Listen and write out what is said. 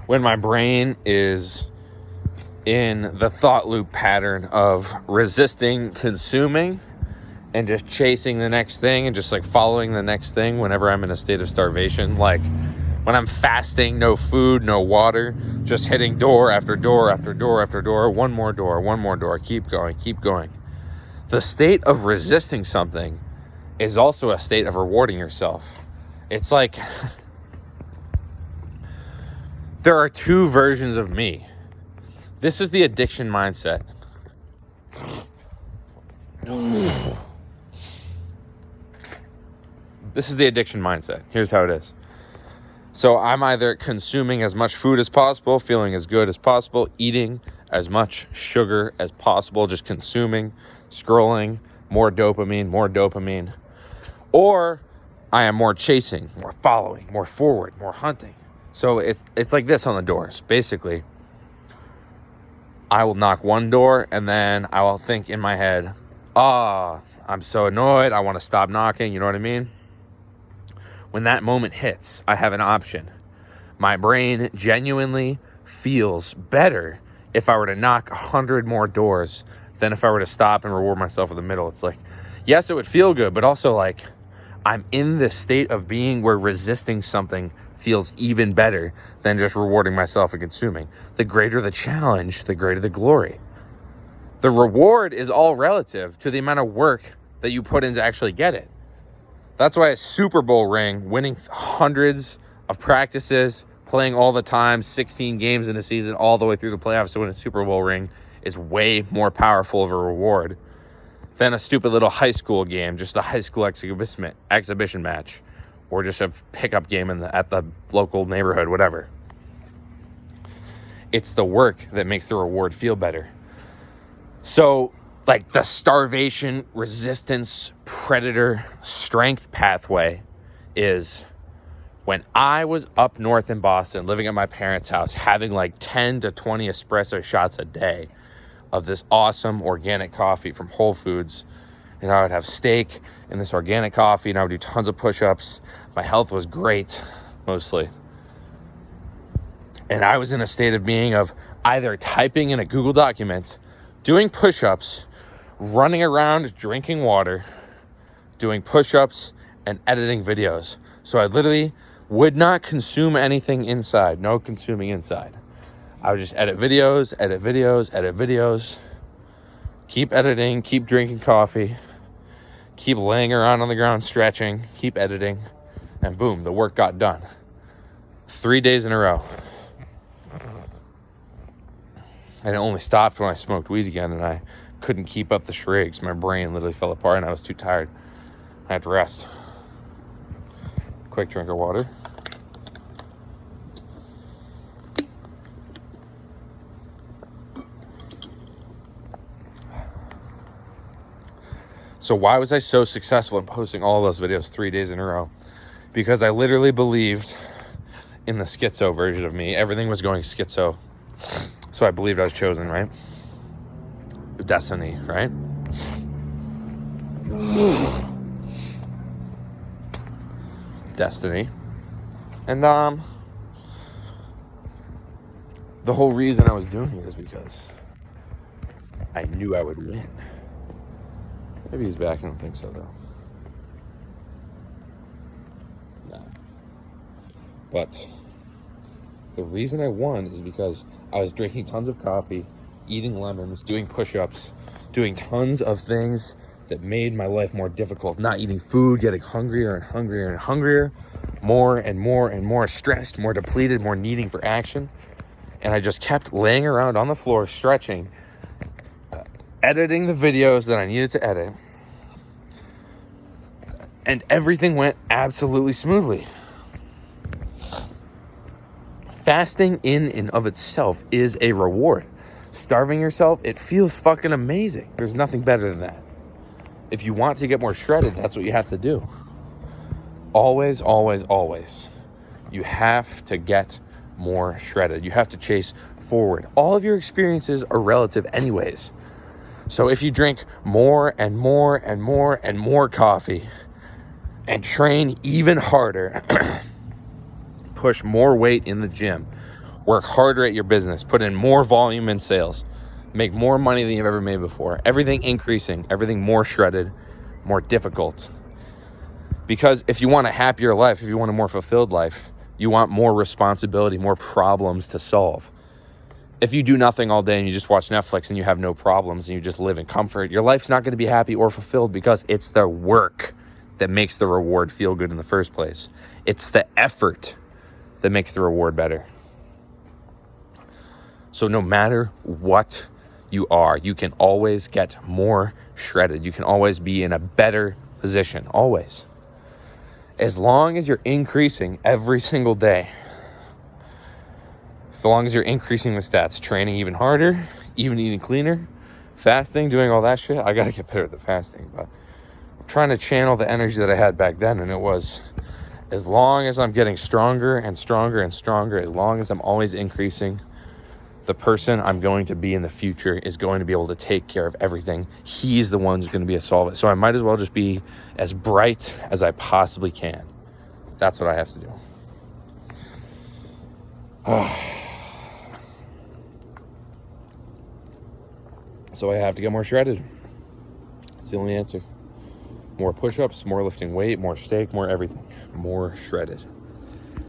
when my brain is in the thought loop pattern of resisting consuming and just chasing the next thing and just like following the next thing whenever I'm in a state of starvation. Like when I'm fasting, no food, no water, just hitting door after door after door after door, one more door, keep going. The state of resisting something is also a state of rewarding yourself. It's like there are two versions of me. This is the addiction mindset. This is the addiction mindset. Here's how it is. So I'm either consuming as much food as possible, feeling as good as possible, eating as much sugar as possible, just consuming, scrolling, more dopamine, or I am more chasing, more following, more forward, more hunting. So it's like this on the doors. Basically, I will knock one door and then I will think in my head, I'm so annoyed, I want to stop knocking, you know what I mean? When that moment hits, I have an option. My brain genuinely feels better if I were to knock 100 more doors than if I were to stop and reward myself in the middle. It's like, yes, it would feel good, but also like I'm in this state of being where resisting something feels even better than just rewarding myself and consuming. The greater the challenge, the greater the glory. The reward is all relative to the amount of work that you put in to actually get it. That's why a Super Bowl ring, winning hundreds of practices, playing all the time, 16 games in a season, all the way through the playoffs to win a Super Bowl ring is way more powerful of a reward than a stupid little high school game, just a high school exhibition match, or just a pickup game at the local neighborhood, whatever. It's the work that makes the reward feel better. So, like the starvation, resistance, predator, strength pathway is when I was up north in Boston, living at my parents' house, having like 10 to 20 espresso shots a day of this awesome organic coffee from Whole Foods. And I would have steak and this organic coffee, and I would do tons of push-ups. My health was great, mostly. And I was in a state of being of either typing in a Google document, doing push-ups, running around, drinking water, doing push-ups, and editing videos. So I literally would not consume anything inside. No consuming inside. I would just edit videos, keep editing, keep drinking coffee, keep laying around on the ground stretching, keep editing, and boom, the work got done. 3 days in a row. And it only stopped when I smoked weed again and I couldn't keep up the shrieks. My brain literally fell apart and I was too tired. I had to rest. Quick drink of water. So why was I so successful in posting all those videos 3 days in a row? Because I literally believed in the schizo version of me. Everything was going schizo. So I believed I was chosen, right? Destiny, right? Destiny. And the whole reason I was doing it is because I knew I would win. Maybe he's back. I don't think so, though. Nah. But the reason I won is because I was drinking tons of coffee, eating lemons, doing push-ups, doing tons of things that made my life more difficult. Not eating food, getting hungrier and hungrier and hungrier, more and more and more stressed, more depleted, more needing for action. And I just kept laying around on the floor, stretching, editing the videos that I needed to edit. And everything went absolutely smoothly. Fasting in and of itself is a reward. Starving yourself, it feels fucking amazing. There's nothing better than that. If you want to get more shredded, that's what you have to do. Always, always, always. You have to get more shredded. You have to chase forward. All of your experiences are relative anyways. So if you drink more and more and more and more coffee and train even harder, push more weight in the gym, Work harder at your business. Put in more volume in sales. Make more money than you've ever made before. Everything increasing. Everything more shredded, more difficult. Because if you want a happier life, if you want a more fulfilled life, you want more responsibility, more problems to solve. If you do nothing all day and you just watch Netflix and you have no problems and you just live in comfort, your life's not going to be happy or fulfilled, because it's the work that makes the reward feel good in the first place. It's the effort that makes the reward better. So no matter what you are, you can always get more shredded. You can always be in a better position, always. As long as you're increasing every single day, as long as you're increasing the stats, training even harder, even eating cleaner, fasting, doing all that shit. I got to get better at the fasting, but I'm trying to channel the energy that I had back then. And it was, as long as I'm getting stronger and stronger and stronger, as long as I'm always increasing, the person I'm going to be in the future is going to be able to take care of everything. He's the one who's going to be a solve it. So I might as well just be as bright as I possibly can. That's what I have to do. So I have to get more shredded. It's the only answer. More push-ups, more lifting weight, more steak, more everything. More shredded.